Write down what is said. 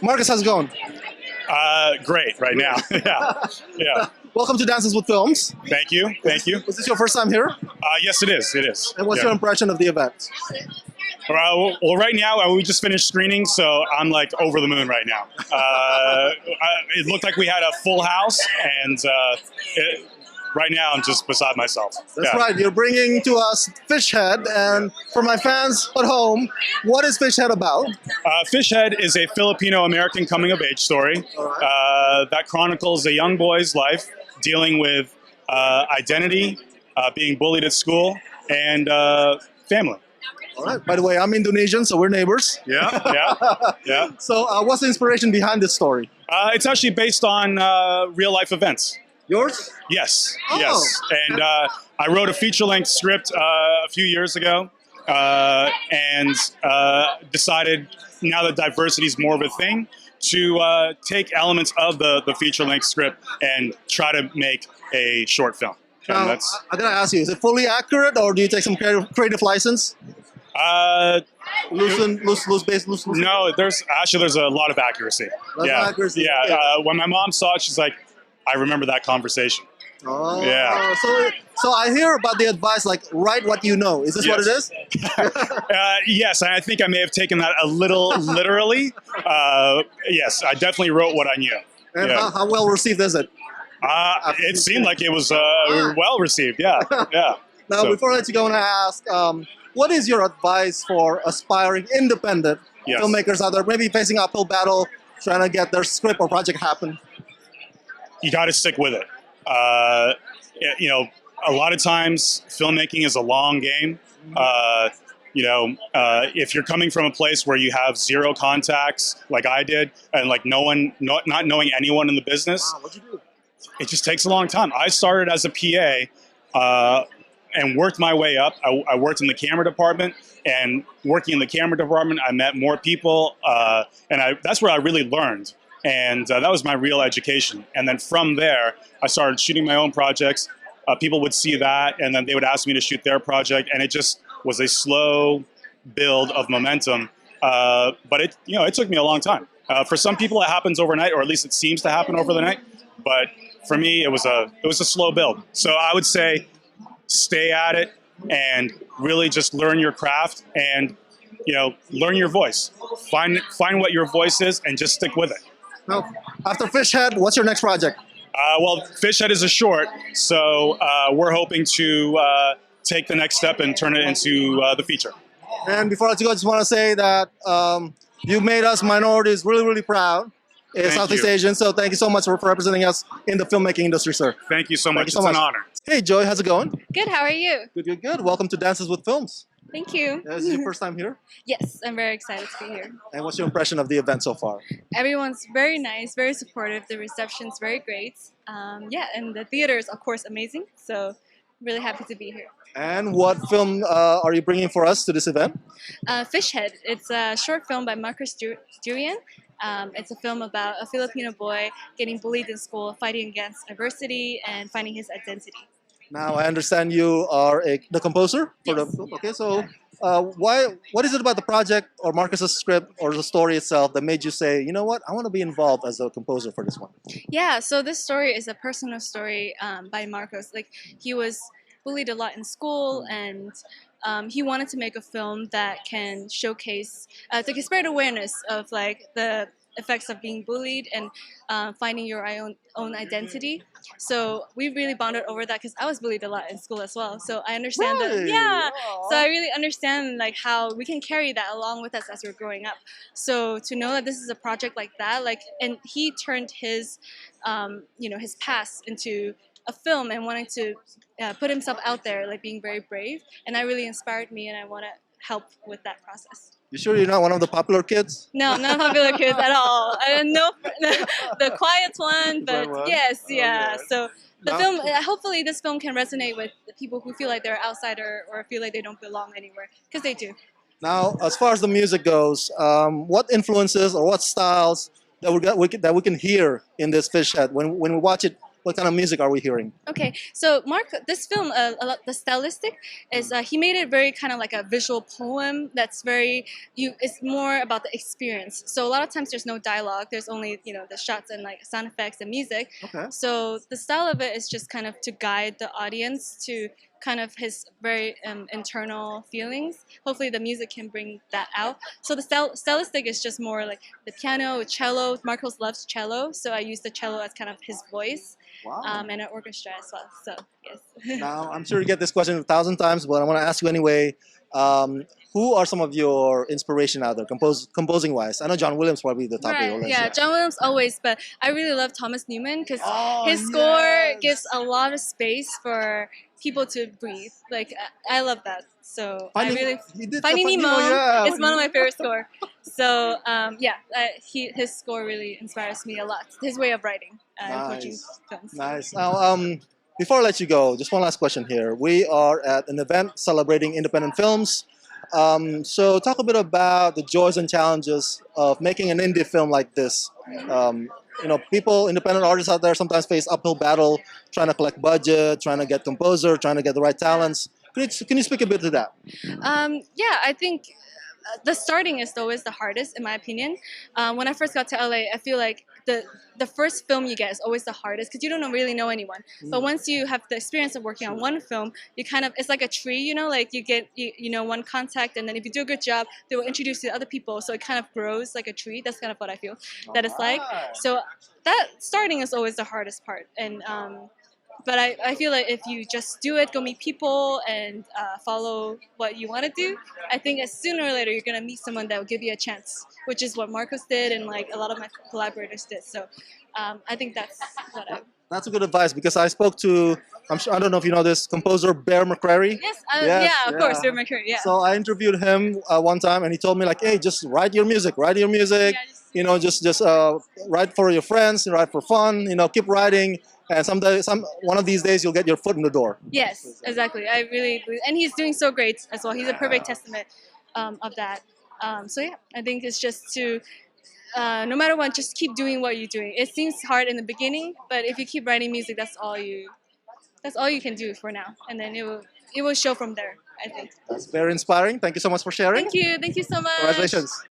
Marcus, how's it going? Great right now. Yeah. Welcome to Dances with Films. Thank you. Was this your first time here? Yes, it is. It is. And what's your impression of the event? Well, right now we just finished screening, so I'm like over the moon right now. It looked like we had a full house, and right now I'm just beside myself. That's right. You're bringing to us Fishhead, and for my fans at home, what is Fishhead about? Fishhead is a Filipino-American coming-of-age story that chronicles a young boy's life dealing with identity, being bullied at school, and family. All right. By the way, I'm Indonesian, so we're neighbors. Yeah. So what's the inspiration behind this story? It's actually based on real-life events. Yours? Yes, Oh. yes. And I wrote a feature-length script a few years ago and decided, now that diversity is more of a thing, to take elements of the feature-length script and try to make a short film. Now, I gotta ask you, is it fully accurate, or do you take some creative license? Loose base. No, there's a lot of accuracy. Accuracy. Yeah. When my mom saw it, she's like, I remember that conversation. Oh, yeah. So I hear about the advice, like, write what you know. Is this what it is? Yes, I think I may have taken that a little literally. Yes, I definitely wrote what I knew. And how well received is it? It seemed like it was well received. Yeah. Now, before I let you go, I want to ask, what is your advice for aspiring independent filmmakers out there, maybe facing an uphill battle, trying to get their script or project happen? You got to stick with it. A lot of times filmmaking is a long game. If you're coming from a place where you have zero contacts, like I did, and like not knowing anyone in the business, What'd you do? it just takes a long time. I started as a PA and worked my way up. I worked in the camera department, and working in the camera department, I met more people, and that's where I really learned. And that was my real education. And then from there, I started shooting my own projects. People would see that, and then they would ask me to shoot their project. And it just was a slow build of momentum. But it took me a long time. For some people, it happens overnight, or at least it seems to happen over the night. But for me, it was a slow build. So I would say, stay at it and really just learn your craft and learn your voice. Find what your voice is and just stick with it. Now, after Fishhead, what's your next project? Well, Fishhead is a short, so we're hoping to take the next step and turn it into the feature. And before I let you go, I just want to say that you made us minorities really, really proud in Southeast Asian. So thank you so much for representing us in the filmmaking industry, sir. Thank you so much. It's an honor. Hey, Joy, how's it going? Good, how are you? Good. Welcome to Dances with Films. Thank you. This is your first time here? Yes, I'm very excited to be here. And what's your impression of the event so far? Everyone's very nice, very supportive. The reception's very great. And the theater is, of course, amazing. So really happy to be here. And what film are you bringing for us to this event? Fishhead. It's a short film by Marcus Durian. It's a film about a Filipino boy getting bullied in school, fighting against adversity, and finding his identity. Now, I understand you are the composer for the film. Okay, so what is it about the project or Marcus's script or the story itself that made you say, you know what, I want to be involved as a composer for this one? Yeah, so this story is a personal story by Marcus. Like, he was bullied a lot in school, and he wanted to make a film that can showcase, to spread awareness of like the effects of being bullied and finding your own identity. So we really bonded over that because I was bullied a lot in school as well. So I understand that. Yeah. Aww. So I really understand like how we can carry that along with us as we're growing up. So to know that this is a project like that, like, and he turned his, his past into a film and wanting to put himself out there, like being very brave. And that really inspired me, and I want to help with that process. You sure you're not one of the popular kids? No, not popular kids at all. No, the quiet one, but yes, yeah. Okay. So the film, hopefully this film can resonate with the people who feel like they're an outsider or feel like they don't belong anywhere, because they do. Now, as far as the music goes, what influences or what styles that we can hear in this Fishhead when we watch it what kind of music are we hearing? Okay, so Mark, this film, the stylistic is he made it very kind of like a visual poem that's very It's more about the experience. So a lot of times there's no dialogue. There's only the shots and like sound effects and music. Okay. So the style of it is just kind of to guide the audience to kind of his very internal feelings. Hopefully the music can bring that out. So the stylistic is just more like the piano, cello. Marcos loves cello, so I use the cello as kind of his voice. Wow. And an orchestra as well. So yes. Now, I'm sure you get this question 1,000 times, but I want to ask you anyway. Who are some of your inspiration out there, composing wise? I know John Williams probably the top of your list. Yeah, John Williams always, but I really love Thomas Newman because Oh, his score gives a lot of space for people to breathe. Like I love that. So He did Finding the Nemo yeah. is one of my favorite score. So his score really inspires me a lot. His way of writing and approaching films. Nice. Now, before I let you go, just one last question here. We are at an event celebrating independent films. So talk a bit about the joys and challenges of making an indie film like this. Independent artists out there sometimes face uphill battle trying to collect budget, trying to get composer, trying to get the right talents. Can you speak a bit to that? I think the starting is always the hardest, in my opinion. When I first got to LA, I feel like the first film you get is always the hardest because you don't really know anyone. But once you have the experience of working on one film, it's like a tree, like you get one contact, and then if you do a good job, they will introduce you to other people, so it kind of grows like a tree. That's kind of what I feel that it's like. So that starting is always the hardest part, and but I feel like if you just do it, go meet people, and follow what you want to do, I think sooner or later you're going to meet someone that will give you a chance, which is what Marcos did and like a lot of my collaborators did. So I think that's what That's a good advice because I spoke to, I don't know if you know this, composer Bear McCreary. Yes, of course, Bear McCreary, yeah. So I interviewed him one time and he told me like, hey, just write your music. Yeah, just write for your friends, write for fun, keep writing. And one of these days you'll get your foot in the door. Yes, exactly. I really believe, and he's doing so great as well. He's a perfect testament of that. I think it's just to, no matter what, just keep doing what you're doing. It seems hard in the beginning, but if you keep writing music, that's all you can do for now, and then it will show from there, I think. That's very inspiring. Thank you so much for sharing. Thank you so much. Congratulations.